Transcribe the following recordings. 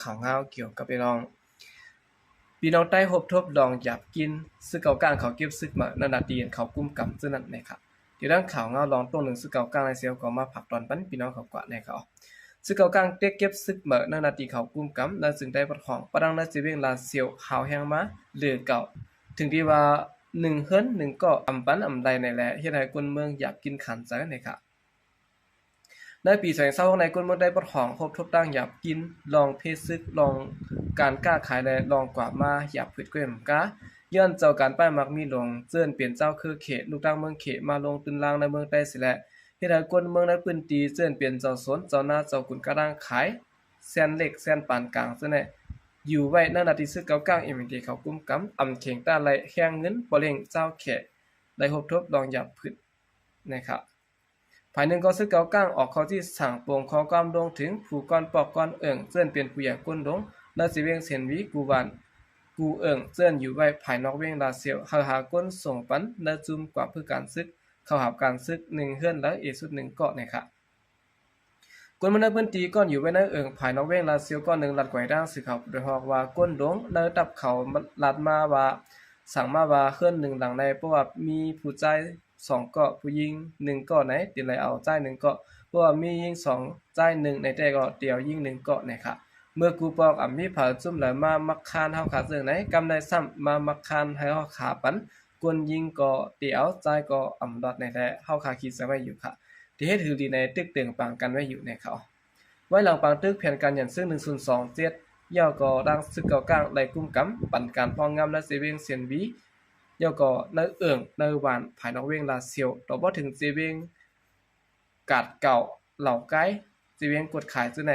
ข่าวเงาเกี่ยวกับไปลองพี่น้องใต้หบทบลองหยับกินซึกเก่ากลางเขาเก็บซึกมานานาตีนเขากุ้มกำซึ่งนั่นนะครับเดี๋ยวด้านข่าวเงาลองต้นหนึ่งซึกเก่ากลางในเซียวก็มาผักตอนปั้นพี่น้องเขากว่าในเขาซึกเก่ากลางเต็กเก็บซึกมานานาตีเขากุ้มกำนั่นจึงได้ประของประดังนั่นจะเวียงลาเซียวหาวแห้งมาเหลือเก่าถึงที่ว่า1เฮิรน1ก็อำปันอำใดในแหละเฮ็ดให้คนเมืองอยากกินขันใจนะครับในปี2020ในคนเมืองได้ปลดของครบทบตั้งหยับกินลองเพศซึกลองการกล้าขายและลองกว่ามาหยับผืดเกวมกาย้อนเจ้าการป้ายมักมีลงเจิ้นเปลี่ยนเจ้าคือเขตลูกตั้งเมืองเขตมาลงตึนลางในเมืองใต้สิแหละเฮ็ดให้คนเมืองในพื้นที่เจิ้นเปลี่ยนเจ้าสวนเจ้านาเจ้ากุนกระด้างขายแสนเล็กแสนปานกลางซะแน่อยู่ไว้นั่นน่ะที่ซึกเก่ากลางMNDเขากุมกำอำเข่งตาไหลแห้งเงินบ่เล่งเจ้าแขกได้พบทบลองหยับผืดนะครับภายหนึ่งก็ซึกเก่ากลางออกเขาที่สั่งโปงขอความลงถึงผู้ก่อนปอกก่อนเอิ่งเจิ้นเปลี่ยนผู้ใหญ่ก้นดงและสิเวียงเสียนวีกูวานกูเอิ่งเจิ้นอยู่ไว้ภายนอกเวียงลาเซียวหาก้นส่งปันและจุ่มกว่าเพื่อการซึกเข้าหาการซึก1เฮือนและอีกสุด1เกาะนะครับก้นมันในพื้นที่ก้อนอยู่ไว้ในเอิ่งภายนอกเวียงลาเซียวก้อน1ลัดไกวด้างสิเขาโดยฮอกว่าก้นดงในตับเขาลัดมาว่าสั่งมาว่าเฮือน1หลังในเพราะว่ามีผู้ใจ2เกาะผู้หญิง1เกาะไหนติไหลเอาใจ1เกาะเพราะว่ามียิง2ใจ1ในแต่ก็เดียวยิง1เกาะนะครับเมื่อกูปอกมีเผาจุ่มแล้วมามักคานเฮาขาเสื่องไหนกำได้ซ้ำมามักคานให้เฮาขาปันกวนยิงก็เตียวใจก็ดอดในแท้เฮาขาคิดซะไว้อยู่ค่ะที่เฮ็ดถือดีในตึกเตึงปางกันไว้อยู่ในเขาไว้หลังปางตึกแผนการยันซึ่ง1027ย่อก็ดังซึกเก่ากลางไหลกุ้มกำปั่นการพองงามและเสเวียงเสียนวีย่อก็ในเอิ่งในหวานภายนอกเวียงลาเซียวต่อบ่ถึงเสเวียงกาดเก่าเหล่าไกเสเวียงกดขายซื่อใน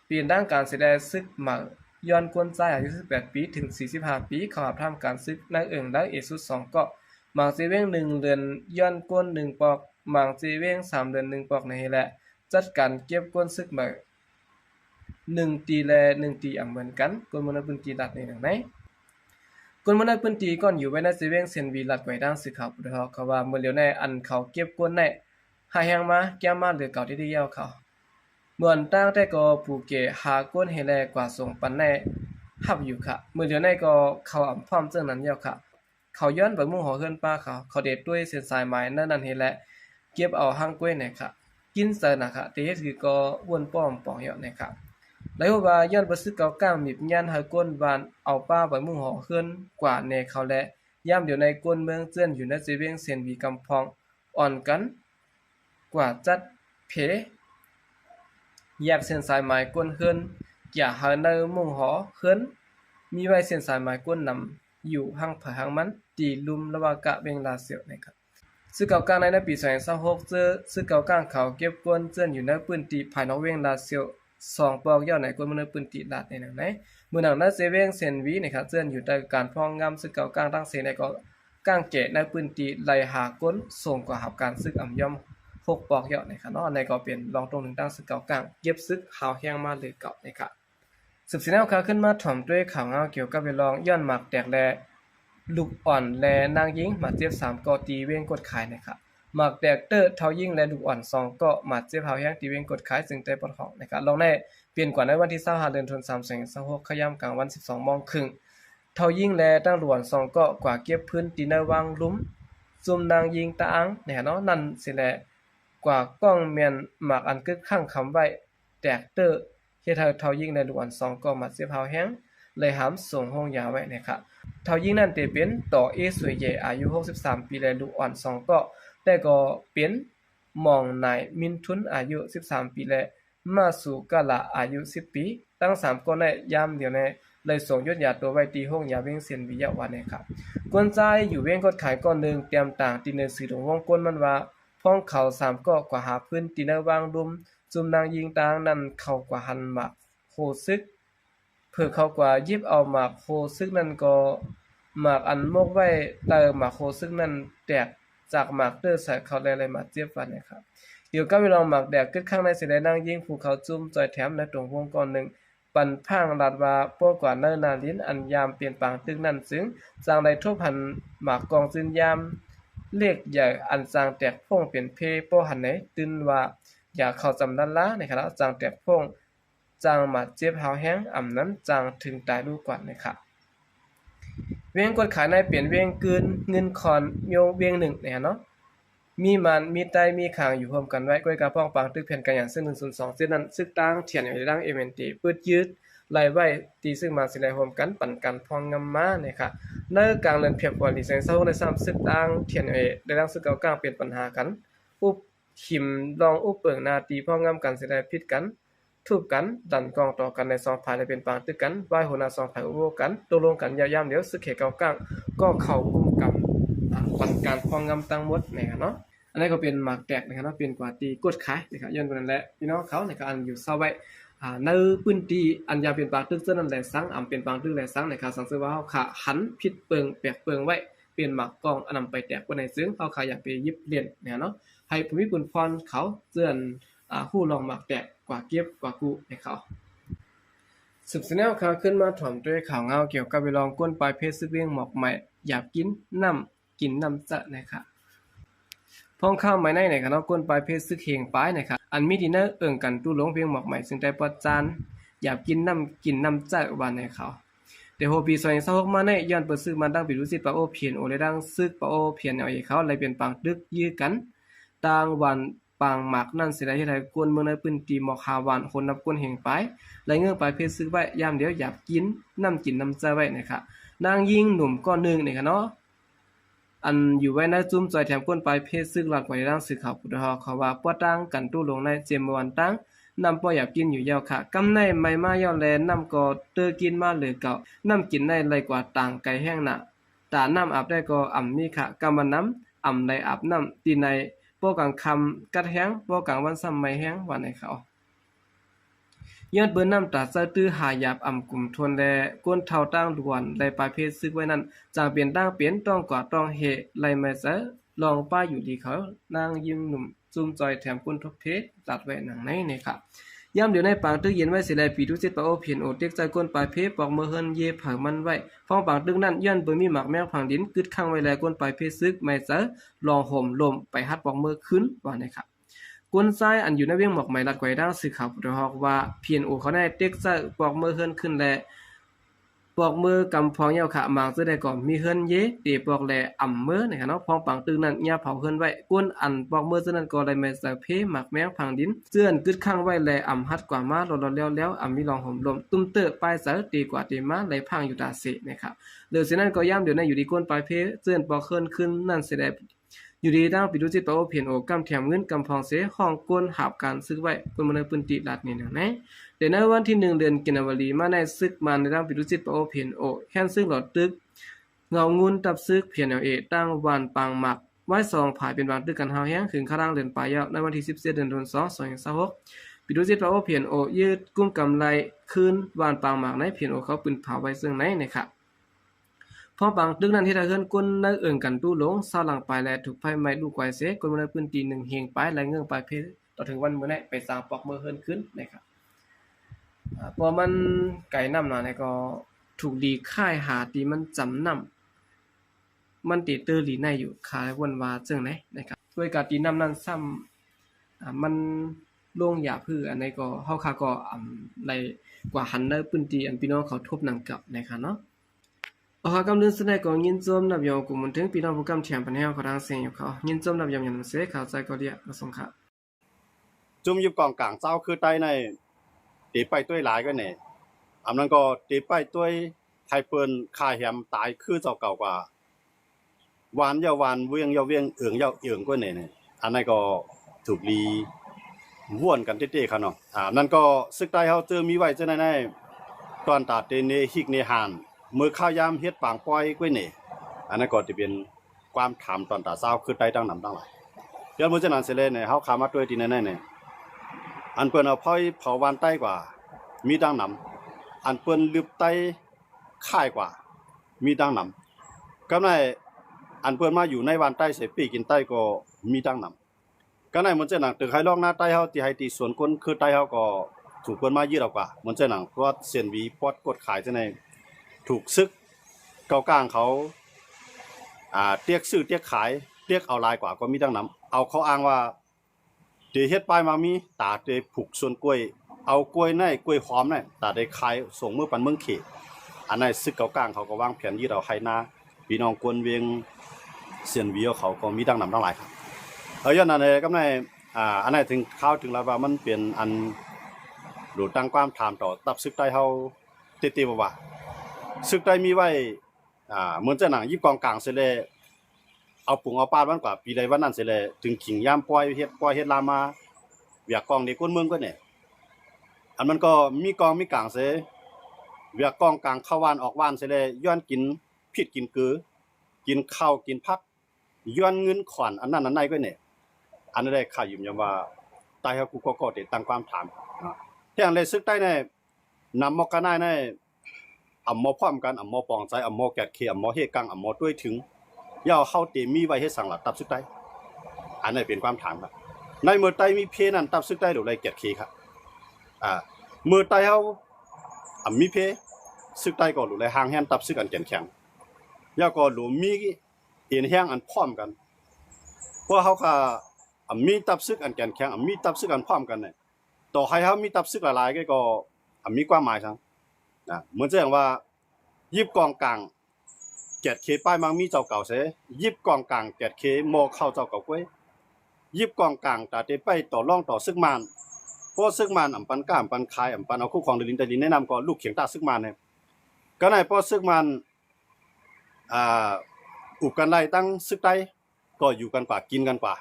เปลี่ยนด้านการแสดงซึกหมังย้อนกวนใจอายุ18ปีถึง45ปีเข้ารับทำการซึกในเอิ่งและเอสุด2เกาะหมังเสเวียง1เดือนย้อนกวน1ปอกหมังเสเวียง3เดือน1ปอกในแหละจัดการเก็บกวนซึกมา1ตีแล1ตีเหมือนกันกวนมันพื้นที่รัดในหนังไหนกวนมันพื้นที่ก่อนอยู่ไว้ในเสเวียงเซนวีรัดไว้ด้านสึกเขาโดยเขาว่าเมื่อเลียวในอันเขาเก็บกวนในหาแฮงมาแก้มาเหลือเก่าที่ยาวเขาเหมือนตั้งแต่ก็ผู้เกหากวนเฮแลกว่าส่งปันในฮับอยู่ค่ะเมื่อเลียวในก็เขาอำพร้อมเจ้านั้นยาวค่ะเขาย้อนไปมุ่งหอเฮือนป้าเขาเด็ดด้วยเส้นสายไม้นั่นเฮแลเก็บเอาหางกล้วยในค่ะกินเสนะคะแต่เฮ็ดคือก็วนป้อมปองเหาะนะครับแล้วว่าย้อนบ่ซึกเก่ากลางมีญาณหาก้นบานเอาป้าไว้มุ่งหอเฮือนกว่าแนเขาและย่ำเดี๋ยวในก้นเมืองเจื้อนอยู่ในเสเวียงเสียนวีกำพองอ่อนกันกว่าจัดเพแยกเส้นสายไม้ก้นเฮือนอย่าหาในมุ่งหอเฮือนมีไว้เส้นสายไม้ก้นนำอยู่ห่างผาห่างมันตีลุมระหว่างกะเวียงลาเซียวนะครับซึกเก่ากลางในปี2026ซึกเก่ากลางเขาเก็บกวนเจื้อนอยู่ในพื้นที่ภายนอกเวียงลาเซียว2ปอกย่อในกวนมันปืนติลาดในหนังไหนมื้อหนังนั้นเซเว่งเซนวีนะครับเจื้อนอยู่ใต้การพองงามซึกเก่ากลางตั้งเสในก็ก้างแกะในปืนติไหลหาก้นส่งกว่าหับการซึกอ่ำย่อม6ปอกย่อนะครับเนาะในก็เป็นรองตรงถึงตั้งซึกเก่ากลางเก็บซึกหาวแห้งมาเลยเก่านะครับสืบสิแนวขาขึ้นมาถ่อมด้วยข่าวเงาเกี่ยวกับเวลองย้อนหมากแตกแลลูกอ่อนแลนางหญิงมาเจ็บ3ก็ตีเว้งกดขายนะครับหมากแดกเตอร์เท่ายิ่งและลูกอ่อน2ก็มาเจ็บเฮาแห้งตีเว้งกดขายซึ่งได้ปลดของนะครับลองได้เปลี่ยนกว่าในวันที่25เดือนธันวาคม2026ขย่ำกลางวัน 12:30 น.เท่ายิ่งและตั้งหลวน2ก็กว่าเก็บพื้นที่ในวางลุ่มซุ่มนางยิงตาอังแน่เนาะนั่นสิแลกว่าก้องแม่นหมากอันกึกข้างคำไว้แดกเตอร์เฮ็ดให้เท่ายิ่งและลูกอ่อน2ก็มาเจ็บเฮาแห้งเลยหามส่งโรงยาไว้นะครับเท่ายิ่งนั้นได้เป็นต่อเอสวยใหญ่อายุ63ปีและลูกอ่อน2ก็แต่ก็เป็นหม่องนายมินทุนอายุ13ปีและมาสู่กะละอายุ10ปีตั้ง3คนในยามเดียวในเลยส่งยศยาตัวไว้ตีห้องยาเว้งเซียนวิยะวันนะครับกวนใจอยู่เว้งกดขายก้อนนึงเตรียมต่างตีเนสื่อของวงกวนมันว่าพ้องเขา3ก็กว่าหาพื้นตีเนวางรุมจุ่มนางยิงตางนั้นเข้ากว่าหันหมากโคซึกเพื่อเขากว่ายิบเอาหมากโคซึกนั้นก็หมากอันมกไว้เติมหมากโคซึกนั้นแตกจากหมากเตอร์ใส่เขาได้เลยมาเจ็บฟันนะครับเดี๋ยวก็ไปลองหมากแดกกึดข้างในสิได้นั่งยิงภูเขาจุ่มจอยแถมในตรงวงก่อนนึงปันพางลาดว่าพวกกว่าเนินนาลิ้นอันยามเปลี่ยนปางตึกนั้นซึ่งสร้างได้ทบหันหมากกองซึนยามเลขใหญ่อันสร้างแตกพงเป็นเพโปหันไหนตึนว่าอย่าเข้าจำดันละนะครับสร้างแตกพง จางมาเจ็บเฮาแห้งอ่ำนั้นจางถึงตายรู้ก่อนนะครับเวียงกดขายในเปลี่ยนเวียงเกินเงินคอนโยงเวียงหนึ่งเนี่ยเนาะมีมันมีไตมีขางอยู่พร้อมกันไว้ก้อยกาป้องปังตึกแผ่นกันอย่างซึ่ง102เส้นนั้นซึกตั้งเถียนอยู่ในร่าง MNT เปิดยืดไล่ไว้ตีซึ่งมาสิไลรวมกันปั่นกันพองงำมานะครับในกลางเรือนเพียบกว่าลีแสงเศร้าใน3ซึกตั้งเถียนอยู่ในร่างซึกเก่ากลางเปลี่ยนปัญหากันอุบขิมลองอุบเปิงนาตีพองงำกันสิไลผิดกันทุบกันดันกองต่อกันใน2ฝ่ายได้เป็นปางตึกกันไหว้หัวหน้า2ฝ่ายอุโบกันตกลงกันยามๆเดี๋ยวซึกเขเก่ากลางก็เข้ากุมกับปั่นการพองงำตั้งหมดนะครับเนาะอันนี้ก็เป็นหมากแตกนะครับเนาะเป็นกว่าตีกดขายนะครับย้อนไปนั่นแหละพี่น้องเขาในการอยู่เศร้าไว้ในพื้นที่อันยาเป็นปางตึกเส้นนั่นแหละสังเป็นปางตึกแหละสังในการสังเสริมว่าเฮาขาหันผิดเปิงแปลกเปิงไว้เป็นหมากกองอันนำไปแตกบ่ในซึ่งเฮาขาอยากไปยิบเรียนเนี่ยเนาะให้ภูมิปุนพรเขาเตือนฮู้ลองหมากแตกกว่าเก็บกว่ากูให้เขาสืบแนวข่าวขึ้นมาถ่อมด้วยข่าวเงาเกี่ยวกับไปลองก้นปลายเพชรซึกเวียงหมอกใหม่อยากกินน้ำจะนะครับพ้องข้าวไม่ในในครับเนาะก้นปลายเพชรซึกเฮงปลายนะครับอันมีดินเนอร์กันตู้หลงเพียงหมอกใหม่ซึ่งได้ปอดจานอยากกินน้ำจะวันในเขาแต่โฮปี2026มาในย้อนเปิดซึกมาดังปิรุสิปะโอเพียนโอเลยดังซึกปะโอเพียนเอาอีเขาเลยเป็นปางดึกยื้อกันต่างวันปางหมากนั่นสิได้เฮ็ดให้กวนเมืองในพื้นที่หมอกหาวันคนนับกวนแห่งปลายไหลเงื่อปลายเพชรซึกไว้ยามเดียวอยากกินน้ำจะไว้นะครับนางยิงหนุ่มก้อนนึงนี่ค่ะเนาะอันอยู่ไว้ในจุ้มจอยแถมก้นปลายเพศซึกหลักไว้ร่างสึกข่าวพุทธฮอเขาว่าป้อตั้งกันตู้ลงในเจมวันตั้งนำป้ออยากกินอยู่ยาวค่ะกำในไม่มาย่อแลนำก็เตอกินมาเหลือเก่าน้ำกินในไรกว่าต่างไก่แห้งน่ะตาน้ำอาบได้ก็อ่ำมีค่ะกำมันน้ำอ่ำในอาบน้ำตีในป้อกลางคำกัดแห้งป้อกลางวันซ้ำไม่แห้งวันในเขาย้อนเปิ้นน้ำตาเซตื้อหายาบอ่ำกลุ่มทนแลก้นเท่าตั้งด่วนไลปลายเพศซึกไว้นั้นจางเปลี่ยนตั้งเปลี่ยนต้องกว่าต้องเฮไลไม่เสลองป้าอยู่ดีเขานางยิ้มหนุ่มซุ่มจอยแถมก้นทบเพชรตัดไว้หนังในนี่ครับย่ำเดี๋ยวในปางตึกเย็นไว้สิไลปีทุสิตปะโอเพียนโอเต็กใจก้นปลายเพศปอกมือเฮินเย่เผามันไว้ฟ้องปางตึกนั้นย้อนเปิ้นมีหมักแมวผังดินกึดข้างไว้แลก้นปลายเพศซึกไม่เสลองห่มลมไปฮัดปอกมือขึ้นว่านี่ครับกวนซ้ายอันอยู่ในเวียงหมอกไหมลัดไกวดังสื่อข่าวพุทธฮอกว่า PNO เขาได้เต็กซะปอกมือเฮิรนขึ้นและปอกมือกำพองยาวขะมางซื้อได้ก่อนมีเฮิรนเยเตปอกแลอ่ำมือนะครับเนาะพองปังตึงนั้นยาเผาเฮิรนไว้กวนอันปอกมือซื่อนั้นก็ได้แม่สะเพหมักแมงพังดินเจื้อนกึดข้างไว้แลอ่ำฮัดกว่ามาลอๆแล้วอ่ำมีรองห่มลมตุ้มเตอปลายเสอตีกว่าตีมาไหลพังอยู่ตาเสนะครับเดี๋ยวสินั้นก็ย่ำเดี๋ยวนั้นอยู่ดีกวนปลายเพเจื้อนปอกเฮิรนขึ้นนั่นสิได้อยู่ดีดังปิดุจิตปะโอเพียนโอกำแถมเงินกำพองเสห้องก้นหาบการซื้อไว้คนมาในพื้นที่รัฐนี่นะแต่ในวันที่1เดือนกินวลีมาในซึกมาในดังปิดุจิตปะโอเพียนโอแค่นซึ่งหลอดตึกเงางุนตับซึกเพียนเอาตั้งวันปางหมักไว้2ผายเป็นวันตึกกันเฮาแห้งถึงข้างล่างเดือนปลายในวันที่17เดือนธันวาคม2026ปิดุจิตปะโอเพียนโอยืดกุ้มกำไรคืนวันปางหมักในเพียนโอเขาปืนเผาไว้ซึ่งไหนนะครับพอบางตึกนั้นที่ได้เฮิรนก้นในกันตู้หลงเศร้าหลังไปและถูกไฟไหม้ลูกไกวเสก้นในพื้นที่1เฮงไปและเงื่องไปเพต่อถึงวันมื้อนี้ไปสร้างปอกมือเฮิรนขึ้นนะครับพอมันไก่น้ำน่ะก็ถูกดีค่ายหาตีมันจำน้ำมันติเตอร์หลีในอยู่คายวนว่าจังไหนนะครับด้วยการตีน้ำนั้นซ้ำมันลงหยาพืชอันนี้ก็เฮาค่าก็ไหลกว่าหันในพื้นที่อันพี่น้องเขาทบนำกับนะครับเนาะกำลังแสดงก็ยินจมนับยองกุมันถึงพี่น้องผู้กำเถียงปัญหาเขาทางเสียงอยู่เขายินจมนับยองอย่างนั้นเสียข่าวใจก็เรียกมาส่งค่ะจุ่มยุบกองกลางเจ้าคือใต้ในตีไปด้วยหลายก็เนี่ยอันนั้นก็ตีไปด้วยไทยเปิ้นคายแหมตายคือเจ้าเก่ากว่าวานยาวานเวียงยาวเวียงเอืองยาวเอืองก็เนี่ยอันนั้นก็ถูกลีว่วนกันเต้ๆค่ะเนาะนั่นก็ซึกใต้เฮาเจอมีไว้จังได๋ตอนตาเตเนฮิกเนหานมือข้าวยามเฮ็ดปางปล่อยกล้วยนี่อันนั้นก็จะเป็นความถามตอนตาเศร้าคือใต้ตั้งนำตั้งหลายเดี๋ยวมื้อจังนั้นสิเลยเนี่ยเฮาขามาด้วยที่นั่นเนี่ยอันเปิ้นเอาพ้อยเผาวานใต้กว่ามีตั้งนำอันเปิ้นลึบใต้ค่ายกว่ามีตั้งนำก็ในอันเปิ้นมาอยู่ในวานใต้เสปีกินใต้ก็มีตั้งนำก็ในมื้อจังนั้นตึกให้ลอกหน้าใต้เฮาที่ให้ตีสวนคนคือใต้เฮาก็ถูกเปิ้นมายืดเอากว่ามื้อจังนั้นเพราะเส้นวีปอดกดขายจังได๋ถูกซึกเก่ากลางเขาเตียกซื้อเตียกขายเตียกเอาลายกว่าก็มีตั้งนำเอาเขาอ้างว่าเตเฮ็ดป้ายมามีตาเตผูกส่วนกล้วย เอากล้วยในกล้วยหอมเนี่ยตาได้ขายส่งเมื่อปันเมืองเขอันนั้นซึกเก่ากลางเขาก็วางแผนที่เราให้นาพี่น้องกวนเวียงเสียนวิวเขาก็มีดังนำทั้งหลายครับย้อนนั้นเลยก็ในอันนั้นถึงข้าวถึงแล้วว่ามันเป็นอันหลุดตั้งความถามต่อตับซึกใต้เฮาเตๆว่าซึกใต้มีไว้เหมือนจะหนังยิบกองกลางเสยเลยเอาปุ่งเอาปาดวันกว่าปีใดวันนั้นเสยเลยถึงขิงย่ามปล่อยเฮ็ดลามาเวียกกองในก้นเมืองก็เนี่ยอันมันก็มีกองมีกลางเสยเวียกกองกลางเข้าวานออกวานเสยเลยย้อนกินผิดกินกือกินข้าวกินพักย้อนเงินขวัญอันนั้นอันไหนก็เนี่ยอันนั้นได้ข่าวอยู่ยามว่าใต้เฮากูก็ได้ตั้งความถามแท้งเลยซึกใต้ในนำมอกกันได้ในอำมอพร้อมกันอำมอปองใจอำมอแกดเคอำมอเฮกังอำมอด้วยถึงย่าเข้าเตมีไว้ให้สั่งหลับตับซึกใต้อันนี้เป็นความถามครับในเมื่อใต้มีเพนั้นตับซึกใต้หรือไรแกดเคครับเมื่อใต้เฮามีเพซึกใต้ก็หรือไรห่างแห่นตับซึกอันแข็งแข็งย่าก็หรือมีเอ็นแห้งอันพร้อมกันเพราะเขาก็มีตับซึกอันแข็งแข็งมีตับซึกอันพร้อมกันเนี่ยต่อให้เขามีตับซึกหลายๆก็มีความหมายทั้งเหมือนเช่นว่ายิบกองกลางแกดเคป้ายมังมีเจ้าเก่าเสยิบกองกลางแกดเคโมเข้าเจ้าเก่าก้วยยิบกองกลางตาเตไปต่อร่องต่อซึกมันเพราะซึกมันปันก้ามปันคายปันเอาคู่ของดินแต่ดินแนะนำก็ลูกเขียงตาซึกมันเนี่ยก็ในเพราะซึกมันอุบกันไล่ตั้งซึกใต้ก็อยู่กันกว่ากินกันกว่า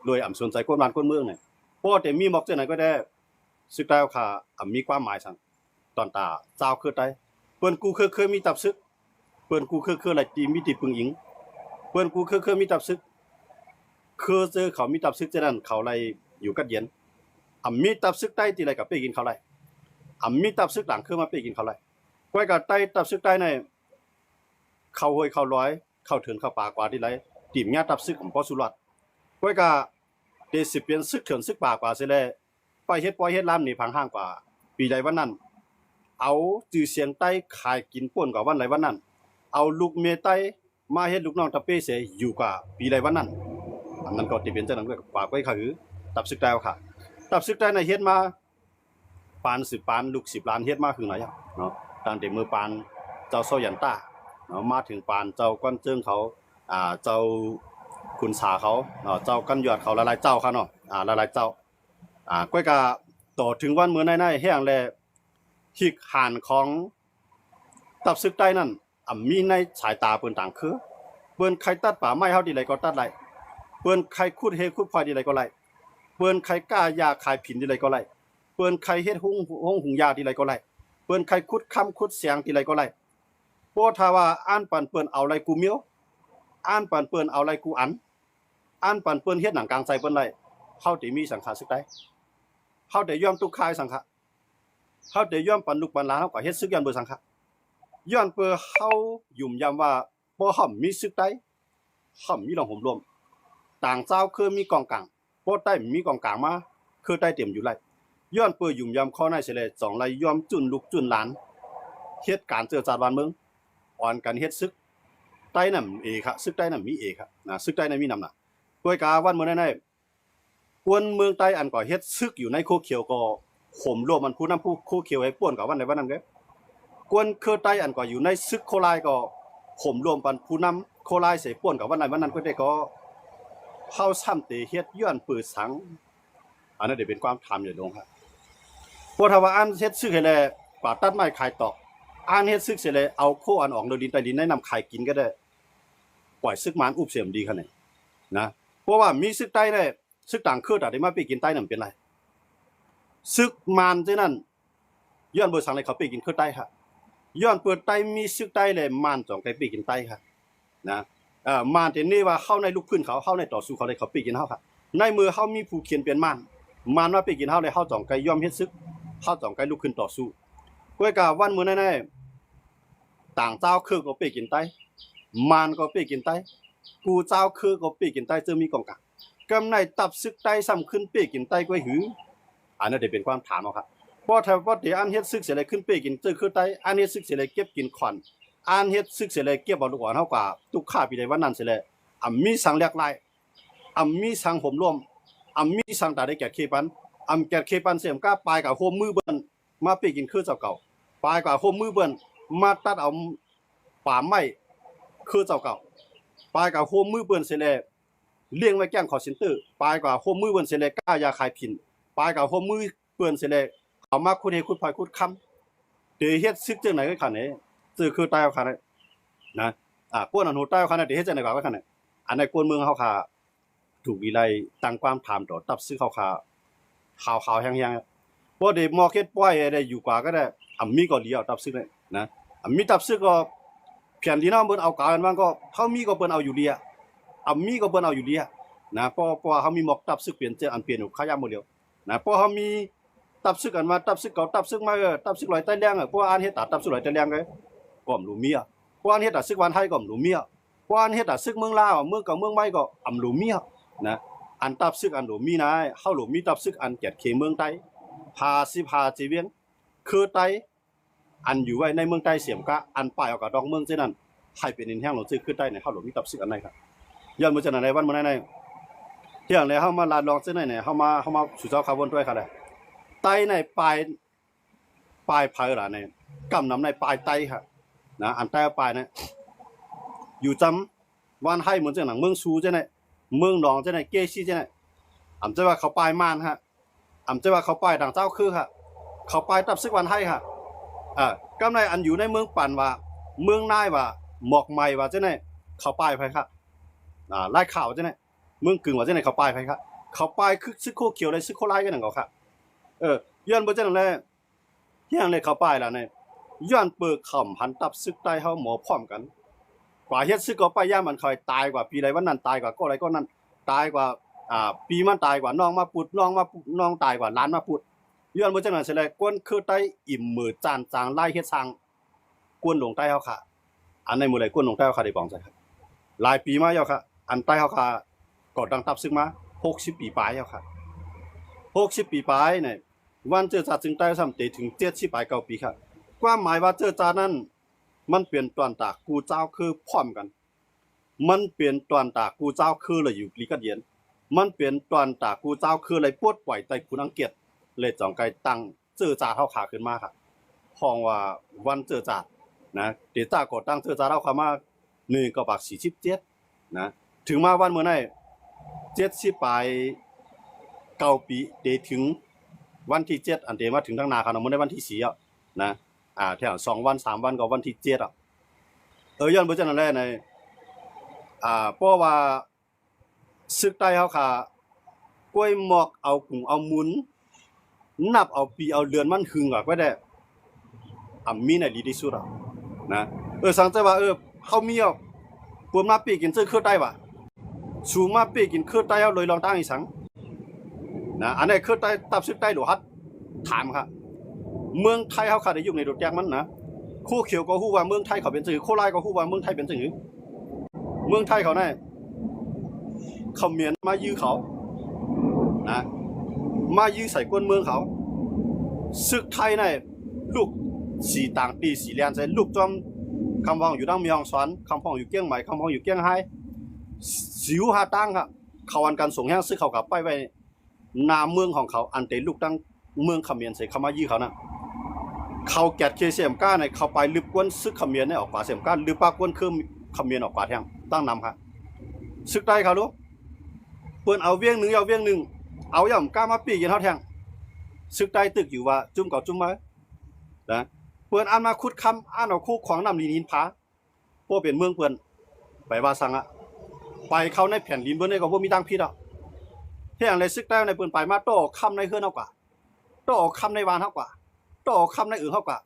โดยสนใจคนบ้านคนเมืองเนี่ยเพราะแต่มีหมอกเจ้าไหนก็ได้ซึกใต้ค่ะมีความหมายสั่งตอนตาเจ้าคือใต้เปิ้นกูเคยมีตับซึกเปิ้นกูเคยหลายตีมีติปึงอิงเปิ้นกูเคยมีตับซึกคือเจอเขามีตับซึกเจ้านั้นเขาไล่อยู่กัดเย็นมีตับซึกใต้ที่ไรกับไปกินเขาไล่มีตับซึกหลังคือมาไปกินเขาไล่ก้อยกับใต้ตับซึกใต้ในเข้าห้วยเข้าร้อยเข้าเถินเข้าป่ากว่าที่ไรตีมญาตับซึกของพ่อสุรัตน์ก้อยกับเดสิเปลี่ยนซึกเถินซึกป่ากว่าเสียแล้วไปเฮ็ดปล่อยเฮ็ดลามนี่พังห้างกว่าปีใดวันนั้นเอาจื่อเสียงใต้ขายกินป่นกว่าวันไหนวันนั้นเอาลูกเมใต้มาเฮ็ดลูกน้องตะเป้เสยอยู่กว่าปีใดวันนั้นอันนั้นก็สิเป็นจังนั้นก็กว่าไว้คือตับซึกใต้ค่ะตับซึกใต้ในเฮ็ดมาปาน10ปานลูก10ล้านเฮ็ดมาคือไหนเนาะตั้งแต่มือปานเจ้าโซยันต้าเนาะมาถึงปานเจ้าก้อนเจิ้งเขาเจ้าคุณสาเขาเนาะเจ้ากันยอดเขาหลายๆเจ้าค่ะเนาะหลายๆเจ้าก้อยกะต่อถึงวันมื้อในๆแห้งแลหิกหานของตับซึกใต้นั่นมีในสายตาเปิ้นต่างคือเปิ้นใครตัดป่าไม้เฮาดีไรก็ตัดไล่เปิ้นใครขุดเฮขุดควายดีไรก็ไล่เปิ้นใครกล้ายาขายผินดีไรก็ไล่เปิ้นใครเฮ็ดหุงยาดีไรก็ไล่เปิ้นใครขุดค้ำขุดเสียงดีไรก็ไล่เพราะถ้าว่าอ่านปันเปิ้นเอาไรกูเมียวอ่านปันเปิ้นเอาไรกูอันอ่านปันเปิ้นเฮ็ดหนังกลางใจเปิ้นไล่เฮาสิมีสังขารซึกใต้เฮาได้ยอมตุกคายสังขะเฮาได้ยอมปันลูกปันหลานเฮาก็เฮ็ดซึกยันเบอสังขะย้อนเพื่อเฮายุ่มยามว่าบ่ห่อมมีซึกใต้ห่อมมีหลองห่มรวมต่างเจ้าคือมีกองกลางบ่ใต้มีกองกลางมาคือใต้เต็มอยู่ไล่ย้อนเพื่อยุ่มยามข้อในเสล2ไล่ยอมจุนลูกจุนหลานเฮ็ดการเจือจาดบ้านเมืองอ่อนกันเฮ็ดซึกใต้นำเอครับซึกใต้นำมีเอครับซึกใต้นั้นมีนำน่ะด้วยกาวันมื้อนั้นกวนเมืองใต้อันก่อเฮ็ดซึกอยู่ในโคเขียวก็ข่มรวมมันผู้นำผู้โคเขียวให้ป่วนกับวันใดวันนั้นเด้กวนเคอใต้อันก่ออยู่ในซึกโคลายก็ข่มรวมปันผู้นำโคลายใส่ป่วนกับวันใดวันนั้นก็ได้ก็เฮาซ้ำเตเฮ็ดย้อนปืนสังอันนั้นได้เป็นความถามอยู่ลงครับเพราะถ้าว่าอันเฮ็ดซึกให้แลกว่าตัดไม้ขายตอกอันเฮ็ดซึกเสร็จแล้วเอาโคอันออกเดินดินใต้ดินแนะนำขายกินก็ได้ปล่อยซึกมันอุบเสียมดีขนาดนะเพราะว่ามีซึกใต้ได้ซึกต่างคือได้มาไปกินใต้นั่นเป็นไรซึกมานเท่านั้นย้อนเบอร์สังเลยเขาไปกินคือใต้ค่ะย้อนเปิดใต้มีซึกใต้เลยมานจ่องไปกินใต้ค่ะนะมานแต่นี่ว่าเข้าในลูกพื้นเขาในต่อสู้เขาเลยเขาไปกินเฮาค่ะในมือเฮามีผู้เขียนเป็นมานว่าไปกินเฮาเลยเฮาจ่องไกย่อมเฮ็ดซึกเฮาจ่องไกลูกขึ้นต่อสู้ก้อยกาวันมื้อนั้นต่างเจ้าคือก็ไปกินใต้มานก็ไปกินใต้กูเจ้าคือก็ไปกินใต้เจอมีกองกลางกำในตับซึกใต้ซ้ำขึ้นไปกินใต้ก้อยหืออันนั้นได้เป็นความถามเอาครับเพราะถ้าว่าเดี๋ยวอันเฮ็ดซึกเสียเลยขึ้นไปกินเจอคือใต้อันเฮ็ดซึกเสียเลยเก็บกินขวัญอันเฮ็ดซึกเสียเลยเก็บเอาลูกอ่อนเฮากว่าตุกข้าปีใดวันนั้นเสียเลยมีสังแลกลายมีสังห่มร่วมมีสังตาได้แก่เคปัน อำแกดเคปันเสียมก้าปลายกับโฮมมือเบิ่นมาปีกินคือเจ้าเก่าปลายกับโฮมมือเบิ่นมาตัดเอาป่าไม้คือเจ้าเก่าปลายกับโฮมมือเบิ่นเสแลเลี้ยงไว้แกล้งขอสินตื้อปลายกับโฮมมือเบิ่นเสแลก้ายาคายผินปลายกับโฮมมือเบิ่นเสแลเอามาคุดเฮคุดพอยคุดค้ำเดี๋ยวเฮ็ดซึกจังไหนก็คั่นนี่ซื่อคือตายเอาคั่นนะกวนอันโหตายเอาคั่นเดี๋ยวเฮ็ดจังไหนก็คั่นอันในกวนเมืองเฮาค่ะถูกวิไลตั้งความถามต่อตับซื้อเฮาค่ะข่าวๆแห้งๆบ่ได้มอเก็ตปล่อยได้อยู่กว่าก็ได้มีก็เลียวตับซื้อได้นะมีตับซื้อก็เพียนที่น้องเปิ้นเอากากันว่าก็เฮามีก็เปิ้นเอาอยู่ดีมีก็เปิ้นเอาอยู่ดีนะเพราะเฮามีหมอกตับซึกเปลี่ยนเจออันเปลี่ยนขายามหมดแล้วนะเพราะเฮามีตับซึกกันมาตับซึกเก่าตับซึกมาตับซึกลอยใต้แรงเพราะอันเฮ็ดตับซึกลอยใต้แรงก็รู้มีเพราะอันเฮ็ดตับซึกวันไทยก็รู้มีเพราะอันเฮ็ดตับซึกเมืองลาวเมืองเก่าเมืองใหม่ก็รู้มีนะอันตับซึกอันรู้มีนายเฮารู้มีตับซึกอันแก่เขเมืองใต้55จีเวียงคือใต้อันอยู่ไว้ในเมืองใต้เสียมกะอันป้ายเอากับดอกเมืองเช่นนั้นให้เป็นดินแห้งหลงซื้อคือใต้ในเฮารู้มีตับซึกอันไหนครับย้อนมื้อจังได๋วันมื้อไหนเที่ยงแล้วเฮามาลาดลองเส้นไหนเนี่ยเฮามาสู่เจ้าคาร์บอนด้วยค่ะแหละไตในปลายเผาล่ะเนี่ยกำนำในปลายไตค่ะนะอันใต้ปลายเนี่ยอยู่จำวันให้เหมือนจังหนังเมืองซูจังได๋เมืองหนองจังได๋เกซี่จังได๋อำจะว่าเขาปลายม่านฮะอำจะว่าเขาปลายดังเจ้าคือค่ะเขาปลายตับซึกวันให้ค่ะกำในอันอยู่ในเมืองปั่นว่าเมืองนายว่าหมอกใหม่ว่าจังได๋เขาปลายไผค่ะลายขาวจังได๋เมืองกึ่งว่าจังได๋เขาปลายไผค่ะเขาปลายคือซึกโคเขียวได้ซึกโคลายกันนั่นก็ค่ะย้อนบ่จังนั้นแหละเฮียงเลยเข้าป้ายแล้วเนี่ยย้อนเปิกค่ำหันตับซึกใต้เฮาหมอพร้อมกันกว่าเฮ็ดซึกก็ไปย่ามันค่อยตายกว่าปีใดวันนั้นตายกว่าก็ไรก็นั้นตายกว่าปีมันตายกว่าน้องมาปุดน้องตายกว่าหลานมาปุดย้อนบ่จังนั้นสิแลกวนคือใต้อิ่มมือจานจางไล่เฮ็ดสร้างกวนลงใต้เฮาค่ะอันในมื้อใดกวนลงใต้เฮาค่ะได้บอกจังครับหลายปีมาแล้วค่ะอันใต้เฮาค่ะก็ดังตับซึกมา60ปีปลายแล้วค่ะ60ปีปลายเนี่ยวันเจอจาจึงใต้ซ้ำเตถึง70ปลาย9ปีครับความหมายว่าเจอจานั้นมันเปลี่ยนตอนตากูเจ้าคือพร้อมกันมันเปลี่ยนตอนตากูเจ้าคือเลยอยู่ลีกัดเย็นมันเปลี่ยนตอนตากูเจ้าคือเลยปวดปล่อยไตคุณอังเกียรติเลยจ่องไกตั้งเจอจาเฮาขาขึ้นมาครับห้องว่าวันเจอจานะเดต้าก็ตั้งเจอจาเฮาขามา1ก็บัก47นะถึงมาวันมื้อนั้น70ปลาย9ปีเดถึงวันที่7อันเดมาถึงทางนาครับมื้อในวันที่4อ่ะนะแถว2วัน3วันก็วันที่7อ่ะย้อนบ่จังนั้นแหละในเพราะว่าซึกใต้เฮาค่ะกล้วยหมอกเอากุ่งเอาหมุนนับเอาปีเอาเดือนมันหึงอ่ะก็ได้มีในดีที่สุดอ่ะนะสังใจว่าเฮามีปวมมาปีกินซื้อคือใต้ว่ะสูมาปีกินคือใต้เอาเลยลองตั้งอีสังนะอันนี้คือใต้ตับซึกใต้หลวฮัดถามครับเมืองไทยเฮาค่ะได้อยู่ในดดแยกมันนะคู่เขียวก็ฮู้ว่าเมืองไทยเขาเป็นจังโคราชก็ฮู้ว่าเมืองไทยเป็นจังเมืองไทยเขาเนี่ยเขมรมายื้อเขานะมายื้อใส่ก้นเมืองเขาศึกไทยเนี่ยลูกสีต่างปีสีแลนใส่ลูกจอมคำพองอยู่ดังเมียงสวนคำพองอยู่เกี้ยงใหม่คำพองอยู่เกี้ยงไฮ้สิวหาตั้งครับเขาอันกันส่งแห้งซื้อเขากลับไปไว้นาเมืองของเขาอันเตลูกตั้งเมืองเขมรใส่เขามายื้อเขานะเขาแกดเคเซียมก้าในเขาไปลึกกวนซึกเขมรในออกป่าเสียมก้าลึกปากกวนคือเขมรออกป่าแท่งตั้งนำครับซึกใต้เขารู้เปิ้นเอาเวียงหนึ่งเอาเวียงหนึ่งเอาย่อมก้ามาปีกินเฮาแท่งซึกใต้ตึกอยู่ว่าจุ่มเก่าจุ่มมานะเปิ้นอ่านมาคุดคำอ่านเอาคู่ของนำลีนินผาพวกเป็นเมืองเปิ้นไปว่าสังอะไปเข้าในแผ่นดินเปิ้นได้ก็บ่มีทางผิดอ่ะแท่งเลยซึกใต้ในเปิ้นไปมาโตคำในเฮือนเฮากว่าโตคำในวานเฮากว่าโตคำในอื่นเฮากว่า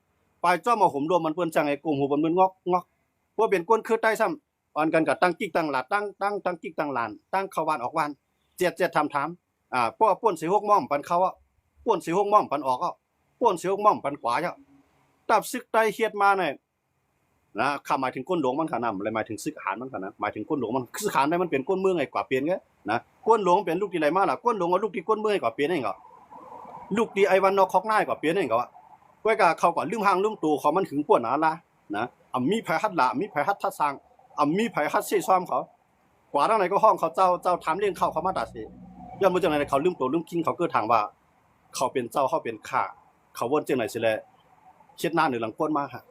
ไปจ้อมาห่มรวมมันเปิ้นจังไอ้กลุ่มหูมันงอกว่าเป็นก้นคือใต้ซ้ำอ่อนกันกับตั้งกิ๊กตั้งหลาดตั้งกิ๊กตั้งหลานตั้งเข้าบ้านออกบ้านเจ็ดถามป้อป่นสิ6ม่อมปันเขาอ่ะป่นสิ6ม่อมปันออกอ่ะป่นสิ6ม่อมปันขวาอ่ะตับซึกใต้เฮ็ดมาเนี่ยนะข้าหมายถึงก้นหลวงมันขนาดอะไรหมายถึงซึกหารมันขนาดหมายถึงก้นหลวงมันซึกหารได้มันเป็นก้นเมืองไงกว่าเปลี่ยนไงนะก้นหลวงเป็นลูกที่ไรมาล่ะก้นหลวงเอาลูกที่ก้นเมืองกว่าเปลี่ยนเองก็ลูกที่ไอวันนอกคอกหน้ากว่าเปลี่ยนเองก็ก้อยกะเขาก็ลืมหางลืมตูเขามันถึงป่วนละนะมีไผฮัดละมีไผฮัดทัดสร้างมีไผฮัดเซ่ซ้อมเขากว่าทางไหนก็ห้องเขาเจ้าถามเรื่องเขามาตัดสิย้อนบ่จังได๋เขาลืมตัวลืมกินเขาเกิดทางว่า เขาเป็นเจ้าเฮาเป็นข้าเขาวนจังไหนสิแลเฮ็ดหน้าหรือหลังก้นมาฮะ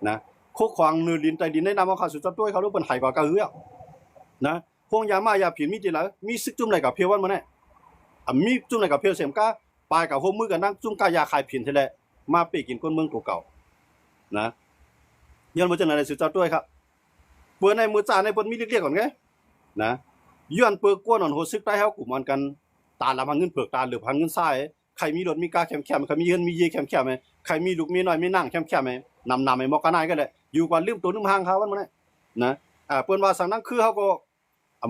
นะโคควางนือลินใต้ดินได้นำเอาเขาสุดจับด้วยเขารู้เปิ้นไหกว่ากะเหือนะพวกยามาอย่าผิดมีติละมีซึกจุ่มไหนกับเพียววันมื้อนี้มีจุ่มไหนกับเพียวเสียมกาปลายกับโฮมมือกันนั่งจุ่มกายาคายผินทีแลมาเปกินก้นเมืองตัวเก่านะย้อนบ่จังไหนสุดจับด้วยครับเปิ้นในมือจ่าในเปิ้นมีเรียกก่อนไงนะย้อนเปิ้นกวนอนโหซึกใต้เฮากลุ่มมันกันตาละพังเงินเผือกตาหรือพังเงินทรายใครมีรถมีกาแคมๆใครมีเงินมีเยแคมๆมั้ยใครมีลูกมีน้อยมีนั่งแคมๆมั้ยนำให้หมอกกะนายก็แหละอยู่กว่าลืมตัวลืมหางเขาวันมื้อนี้นะเปิ้นว่าสังนั้นคือเฮาก็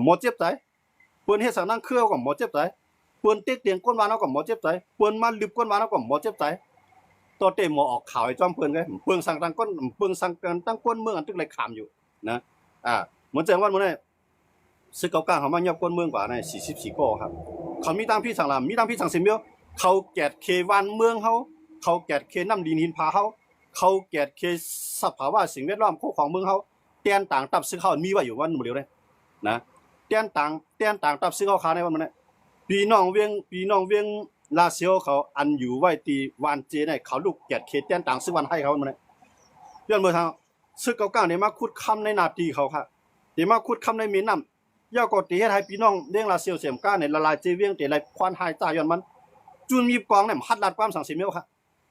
หมอเจ็บใจเปิ้นเฮ็ดสังนั้นคือเฮาก็หมอเจ็บใจเปิ้นเต็กเตียงก้นวานเฮาก็หมอเจ็บใจเปิ้นมาลึบก้นวานเฮาก็หมอเจ็บใจต่อเตหมอออกข่าวไอ้จ้อมเปิ้นไงเปิ้งสั่งตั้งก้นเปิ้งสั่งกันตั้งก้นเมืองอันตึกเลยขามอยู่นะเหมือนแจ้งว่ามื้อนี้ซึกเก่ากลางเขามายอบก้นเมืองกว่าใน44กอครับเขามีตามพี่สั่งลามีตามพี่สั่งสิเมียวเขาแกดเควานเมืองเฮาเขาแกดเคน้ำดินหินผาเฮาเขาแกดเคสภาวะสิ่งแวดล้อมของเมืองเฮาแตนต่างตับซึ่งเฮามีไว้อยู่วันมื้อเดียวเลยนะแตนต่างตับซึ่งเฮาคาในวันมื้อนี้พี่น้องเวียงลาเซียวเขาอันอยู่ไว้ตีวานเจในเขาลูกแกดเคแตนต่างซึ่งวันให้เขามื้อนี้ย้อนเมื่อทางซึกเก่าๆเนี่ยมาขุดค่ำในนาทีเขาค่ะเดี๋ยวมาขุดค่ำในแม่น้ำย่อก็ตีเฮ็ดให้พี่น้องเลี้ยงลาเซียวเสียมก้าในละลายเจเวียงเตไหลควานหายจ่าย้อนมันจุนมีกองเนี่ยฮัดลาดความสังเสมิยวค่ะ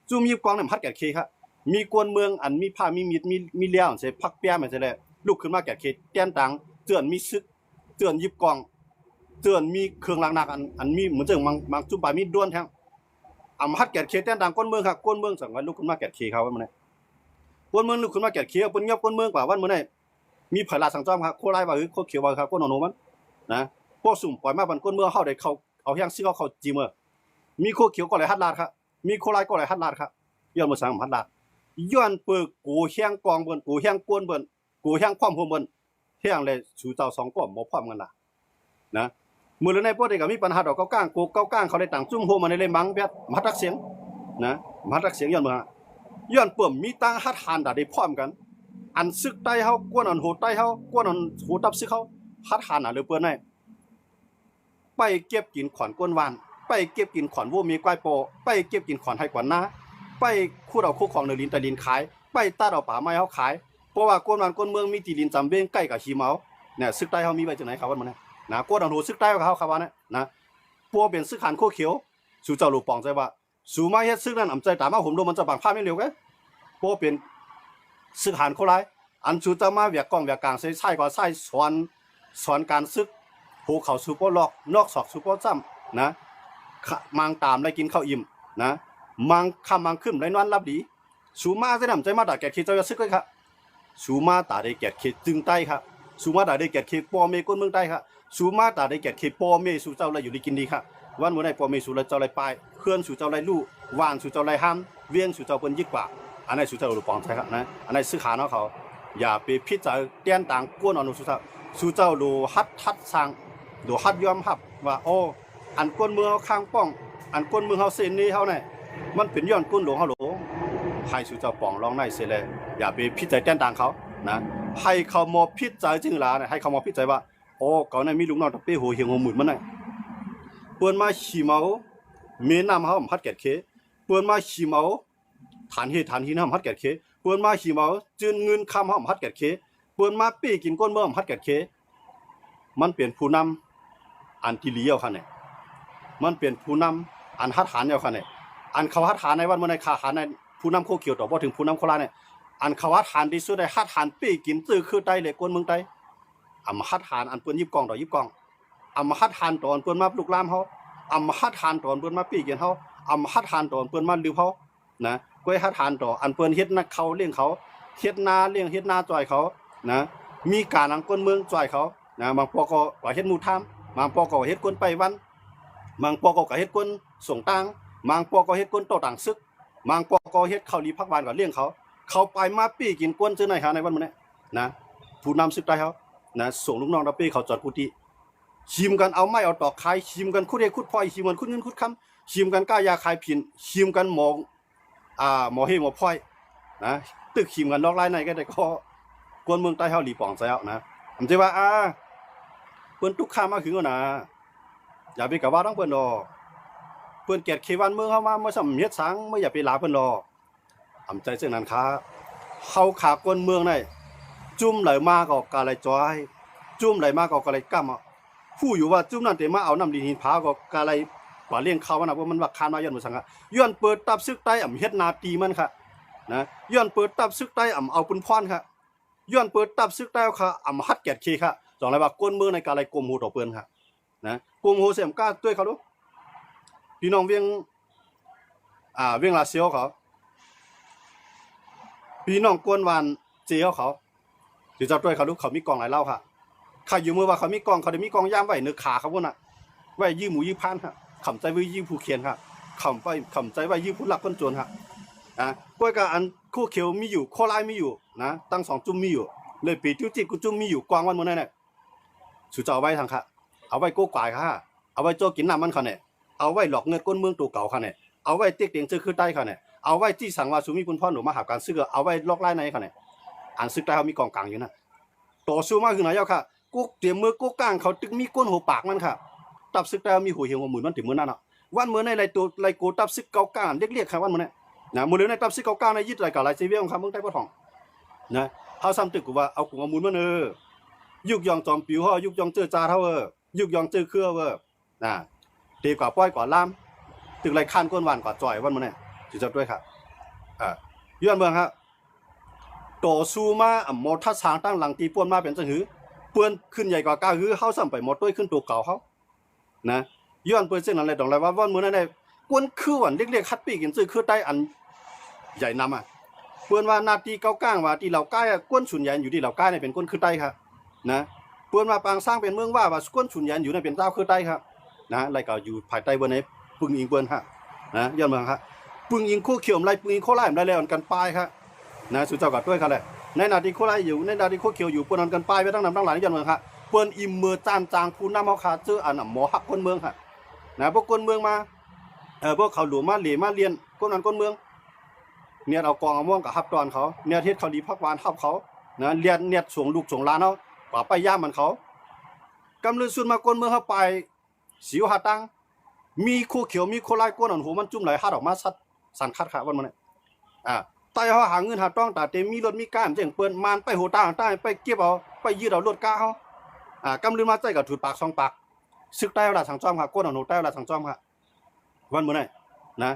จุนมีกองเนี่ยฮัดแกดเคค่ะมีกวนเมืองอันมีผ้ามีมีดมีเลี้ยวเสพักเปียมันจะแลลุกขึ้นมาแกดเคแตนต่างเตือนมีซึกเตือนยิบกองเตือนมีเครื่องล้างหนักอันมีเหมือนจังมังจุ่มปลายมีด้วนแท้ฮัดแกดเคแตนต่างกวนเมืองค่ะกวนเมืองสั่งว่าลุกขึ้นมาแกดเคเขาวันมื้อนี้กวนเมืองลุกขึ้นมาแกดเคเปิ้นยอบกวนเมืองกว่าวันมื้อนี้มีไผลาสังจอมครับโคไลว่าโคเขียวว่าครับกวนโนมันนะพวกสุ่มปล่อยมาบันกวนเมืองเฮาได้เขาเอาแฮงซิเขาจีเมอมีโคเขียวก็เลยฮัดลาดครับมีโคไลก็เลยฮัดลาดครับย้อนมาสั่งฮัดลาดย้อนเปิกกูแฮงกองเบิ่นกูแฮงกวนเบิ่นกูแฮงความโฮมเบิ่นแฮงเลยสู่เจ้า2ก็บ่พร้อมกันล่ะนะมื้อในพวกนี้ก็มีปัญหาดอกเก้าก้างกูเก้าก้างเขาได้ตั้งจุ่มโฮมมาในเลยมังแพทมาทักเสียงนะมาทักเสียงย้อนมาย้อนเปิ่มมีตั้งฮัดหานได้พร้อมกันอันซึกใต้เฮากวนอันโหใต้เฮากวนอันโหตับซึกเฮาฮัดหานน่ะเลยเปิ้นให้ไปเก็บกินขอนก้นวานไปเก็บกินขอนวัวมีกวายโปไปเก็บกินขอนให้กว่านาไปคูดเอาคู่ของเนลินตะลินขายไปตัดเอาป่าไม้เฮาขายเพราะว่าก้นวานก้นเมืองมีที่ดินจำเว้งใกล้กับขี้เมาเนี่ยซึกใต้เฮามีไว้จังไหนครับว่ามันนะก้นอันโหซึกใต้เฮาครับว่านะพวกเป็นซึกหันโคเขียวสู่เจ้าลูกปองใจว่าสู่มาเฮ็ดซึกนั้นอำใจตามมาผมดูมันจะบังภาพไม่เร็วแกพวกเป็นซึกหันโคหลายอันสู่เจ้ามาเวียกกองเวียกกลางใช้ก็ใช้สอนการซึกโหเขาสู่บ่ลอกนอกศอกสู่บ่จ้ำนะมังตามได้กินข้าวอิ่มนะมังคำมังขึ้นได้นอนรับดีสูมาจะนำใจมาด่าแกดเคเจ้าซึกเลยครับสูมาตาได้แกดเคจึงใต้ครับสูมาตาได้แกดเคปอเมก้นเมืองใต้ครับสูมาตาได้แกดเคปอเมสู่เจ้าไรอยู่ดีกินดีครับวันมื้อใดปอเมสู่เจ้าไรปลายเคลื่อนสู่เจ้าไรลู่วานสู่เจ้าไรห้ามเวียงสู่เจ้าเปิ้นยิ่งกว่าอันนั้นสู่เจ้าลูกปองใช่ครับนะอันนั้นซึกหาเนาะเขาอย่าไปพิจารณาเตียนต่างก้นเอาสู่เจ้าลูฮัดสร้างดูฮัดยอมรับว่าโอ้อันก้นเมืองเฮาข้างป้องอันก้นเมืองเฮาเส้นนี้เฮาเนี่ยมันเป็นย้อนก้นหลวงเฮาหลงให้สู่เจ้าป้องลองในเสียเลยอย่าไปพิจารณาแตนต่างเขานะให้เขามาพิจารณาจริงล่ะเนี่ยให้เขามาพิจารณาว่าโอ้เขาเนี่ยมีลูกน้องตะเป้หัวเหี่ยวหัวหมุนมันน่ะเปิ้นมาขี้เมาเมน้ำเฮาฮัดแกดเคเปิ้นมาขี้เมาฐานเฮเฮาฮัดแกดเคเปิ้นมาขี้เมาจืนเงินคำเฮาฮัดแกดเคเปิ้นมาปี้กินก้นเมืองฮัดแกดเคมันเป็นผู้นำอันที่เลี้ยวค่ะเนี่ยมันเป็นผู้นำอันฮัดหานเดียวค่ะเนี่ยอันเขาฮัดหานในวันเมื่อในขาหานในผู้นำโคเขียวต่อบ่ถึงผู้นำโคราชเนี่ยอันเขาฮัดหานที่สุดได้ฮัดหานปี้กินตื้อคือใต้เลยกวนเมืองใต้อำฮัดหานอันเปิ้นยิบกองต่อยิบกองอำฮัดหานตอนเปิ้นมาลูกลามเฮาอำฮัดหานตอนเปิ้นมาปี้กินเฮาอำฮัดหานตอนเปิ้นมาลือเฮานะก้อยฮัดหานต่ออันเปิ้นเฮ็ดนักเขาเลี้ยงเขาเฮ็ดนาเลี้ยงเฮ็ดนาจ่อยเขานะมีการอังกวนเมืองจ่อยเขานะบางปอก็เฮ็ดหมู่ทามบางปอก็เฮ็ดกวนไปวันบางปอก็เฮ็ดกวนส่งตังบางปอก็เฮ็ดกวนโตต่างซึกบางปอก็เฮ็ดข้าวลีพักหวานก็เลี้ยงเขาไปมาปี้กินกวนซื่อไหนหาในวันมื้อนี้นะผู้นำซึกใต้เฮานะส่งลูกน้องตะเป้เขาจอดกุฏิชิมกันเอาไม้เอาตอกขายชิมกันคุดเฮ็ดคุดพลอยชิมกันคุดเงินคุดคำชิมกันก้ายาขายผินชิมกันหมอหมอเฮหมอพลอยนะตึกชิมกันนอกลายในก็ได้ก็กวนเมืองใต้เฮาหลีป่องซะแล้วนะผมจะว่าเปิ้นตุกข้ามาถึงแล้วนะอย่าไปกะว่าต้องเปิ้นดอก เปิ้นเกียรติเขวันเมืองเฮามาเมื่อสำเฮ็ดสังไม่อย่าไปลาเพิ่นรออำใจซึ่งนั้นค่ะเฮาขากวนเมืองได้จุ่มไหลมาก็กะไหลจอยจุ่มไหลมาก็กะไหลกั้มผู้อยู่ว่าจุ่มนั่นแต่มาเอาน้ำดินหินผาก็กะไหลป่าเลี้ยงเขาว่านะว่ามันว่าคานมาย้อนบ่สังย้อนเปิดตับซึกใต้อำเฮ็ดนาตีมันค่ะนะย้อนเปิดตับซึกใต้อำเอาปุนพรค่ะย้อนเปิดตับซึกใต้ค่ะอำฮัดแกดเคค่ะสองเลยว่ากวนเมืองในกะไหลกลมหูต่อเปิ้นค่ะนะกลมหูเสียมกล้าด้วยเขาดูพี่น้องเวียงเวียงลาเซียวเขาพี่น้องกวนวานเจียวเขาถือเจ้าด้วยเขาลูกเขามีกองหลายเล่าค่ะข้าอยู่เมื่อว่าเขามีกองเขาได้มีกองย่ามไว้เนื้อขาเขาพวกน่ะไว้ยื้อหมูยื้อพันค่ะขำใจไว้ยื้อผู้เขียนค่ะขำใจไว้ยื้อผู้หลักคนจนค่ะกล้วยกับอันคู่เขียวมีอยู่ข้อลายมีอยู่นะตั้งสองจุ่มมีอยู่เลยปีจุ๊จิกูจุ่มมีอยู่กวางวันเมื่อนั้นเนี่ยถือเจ้าไว้ทางค่ะเอาไว้โก้กวายค่ะเอาไว้โจกินน้ำมันค่ะเนี่ยเอาไว้หลอกเงินก้นเมืองตัวเก่าค่ะเนี่ยเอาไว้เตี้ยเตียงซื้อขึ้นใต้ค่ะเนี่ยเอาไว้ที่สั่งว่าสุมีคุณพ่อหนูมาหาการซื้อเอาไว้ลอกไล่ในค่ะเนี่ยอันซื้อใต้เขามีกองกลางอยู่นะต่อสู้มากคือไหนเจ้าค่ะกุ๊กเตรียมมือกุ๊กกลางเขาตึกมีก้นหัวปากมันค่ะตับซึกใต้มีหัวเหี่ยวหัวหมุนมันถึงมือนั่นอ่ะวันมือในไรตัวไรโกตับซึกเก่ากลางเรียกค่ะวันมือเนี่ยนะมือเลี้ยในตับซึกเก่ากลางในยึดไรกับไรเซเวียของเขาเมืองใต้ปะทองนะเขาซ้ำตึกกูว่าเอากุ้งเอาหมุนมันยุกยองจอมปิวห่อยุกยองเจอจ่าเท่ายุกยองเจอเครือนะตีกว่าป้อยกว่าล่ามตึกไรคันก้นวันกว่าจ่อยวันมือเนี่ยจุดจับด้วยครับย้อนเมืองครับต่อสู้มาหมดทัศน์ตั้งหลังตีป่วนมาเป็นจังหือเปื้อนขึ้นใหญ่กว่าก้าหือเข้าซ้ำไปหมดด้วยขึ้นตัวเก่าเขานะย้อนเปื้อนเส้นอะไรตรงไรว่าวันมือนั้นได้กวนคือวันเรียกคัดปีกินซื้อคือใต้อันใหญ่นำเปื้อนว่านาตีเก้าก้างว่าตีเหล่าก้ากวนฉุนใหญ่อยู่ที่เหล่าก้าเนี่ยเป็นกวนคือใต้ครับนะเปื้อนว่าปางสร้างเป็นเมืองว่ากวนฉุนใหญ่อยู่เนี่ยเป็นเจ้าคือใต้ครับนะไรก็อยู่ภายใต้บนนี้ปึงอิงเปื้อนฮะนะย้อนเมืองครับปึงอิงคู่เขียวไรปึงอิงโคไล่ได้แล้วกันปลายครับนะสุดเจ้ากัดด้วยครับเลยในนาทีโคไล่อยู่ในนาทีโคเขียวอยู่ปนกันปลายไปตั้งนำตั้งหลายย้อนเมืองครับเปิ้นอิมเมอร์จานจางผู้นำเอาขาเจออันหมอหักคนเมืองครับนะพวกคนเมืองมาพวกเขาหลวงมาเหลี่ยมาเรียนคนนั้นคนเมืองเนี่ยเอากองเอาม่วงกับฮับตอนเขาเนี่ยเทศเขาดีพักวานทับเขานะเรียนเนี่ยส่งลูกส่งหลานเขาป่าไปย่ามันเขากำลังสุดมาคนเมืองเข้าไปสิวหาตังมีคู่เขียวมีโคไล่ก้นอันหูมันจุ่มไหลหัดออกมาสัดสันคัดขาวันมันเนี่ยใต้เขาหาเงินหาต้องแต่เต็มมีรถมีก้ามเจียงเปิ้นมันไปโหตาใต้ไปเก็บเอาไปยืดเอารถก้าเขากำลังมาใจกับถูดปากสองปากซึกใต้เวลาทางจอมค่ะก้นอันหูใต้เวลาทางจอมค่ะวันมันเนี่ยนะ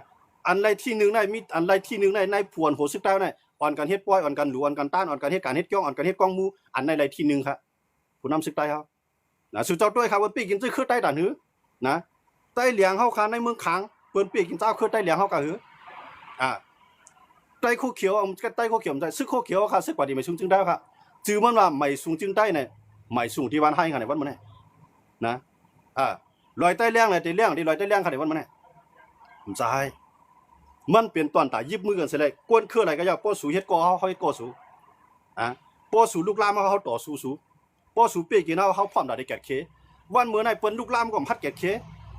อันไรที่หนึ่งได้มีอันไรที่หนึ่งได้ในผวนโหซึกใต้ได้อ่อนกันเฮ็ดป้อยอ่อนกันหลวอ่อนกันต้านอ่อนกันเฮ็ดการเฮ็ดก้องอ่อนกันเฮ็ดก้องมูอันในไรที่หนึ่งครับผู้นำซึกใต้เขานะสุดเจ้าด้วยครับว่าปีกินซื้อคือใต้ด่านหือนะใต้เหลียงเฮาค่ะในเมืองขังเปิ้นปีกินเจ้าคือใต้เหลียงเฮากะหือใต้คู่เขียวใต้คู่เขียวใต้ซึกคู่เขียวค่ะซึกกว่าดีไม่สูงจึงได้ค่ะจื่อมันว่าไม่สูงจึงได้เนี่ยไม่สูงที่วันให้ค่ะในวันมื้อนี้นะลอยใต้เลี้ยงเลยที่เลี้ยงที่ลอยใต้เลี้ยงค่ะในวันมื้อนี้ผมจะให้มันเป็นตอนตายิบมือกันเสิเลยกวนคืออะไรก็อย่าป้อสู่เฮ็ดก่อเฮาเฮ็ดก่อสู่ป้อสู่ลูกลามเฮาต่อสู่ป้อสู่ปีกินเฮาพร้อมได้แก่เควันมื้อนี้เปิ้นลูกลามก็พัดแก่เค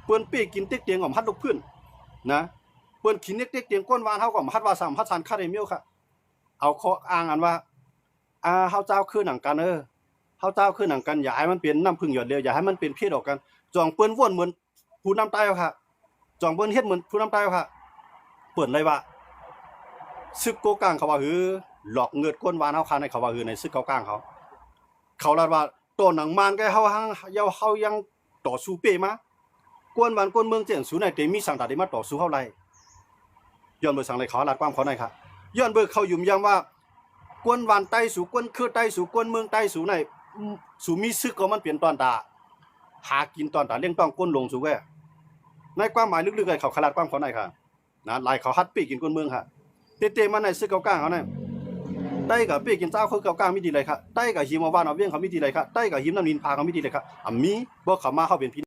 เปิ้นปีกินติ๊กเตียงก็พัดลูกพื้นนะเปิ้นขินเน็กๆเตียงก้นวานเฮาก็พัดว่า3พัดสันคาได้เมียวค่ะเอาข้ออ้างอันว่าเฮาเจ้าคือหนังกันเฮาเจ้าคือหนังกันอย่าให้มันเป็นน้ำพึ่งหยดเดียวอย่าให้มันเป็นเพศออกกันจองเปิ้นว่นเหมือนผู้นำใต้ค่ะจองเปิ้นเฮ็ดเหมือนผู้นำใต้ค่ะเปิ้นเลยว่าซึกโกกลางเขาว่าหือหลอกเงิดก้นวานเฮาคาในเขาว่าหือในซึกเกากลางเขาลาดว่าตัวหนังมานก็เฮายังต่อสู้เป้มากวนบ้านกวนเมืองเจียงสูในเตมีสังตาได้มาต่อสู้เฮาไรย้อนเบอร์สังไรเขาลาดความเขาในค่ะย้อนเบอร์เขายุ่มยามว่ากวนวานใต้สู่กวนคือใต้สู่กวนเมืองใต้สู่ในสู่มีซึกก็มันเปลี่ยนตอนตาหากินตอนตาเลี้ยงต้องก้นลงสู่แว่ในความหมายลึกๆเลยเขาขลาดความเขาในค่ะนะลายเขาฮัดปีกินกวนเมืองค่ะเตๆมาในซึกเกากลางเขาเนี่ยได้กับปีกินเจ้าคือเกากลางไม่ดีเลยค่ะได้กับหิมว่านเอาเวียงเขาไม่ดีเลยค่ะได้กับหิมน้ำนินพาเขาไม่ดีเลยค่ะมีบ่เขามาเขาเป็นพี่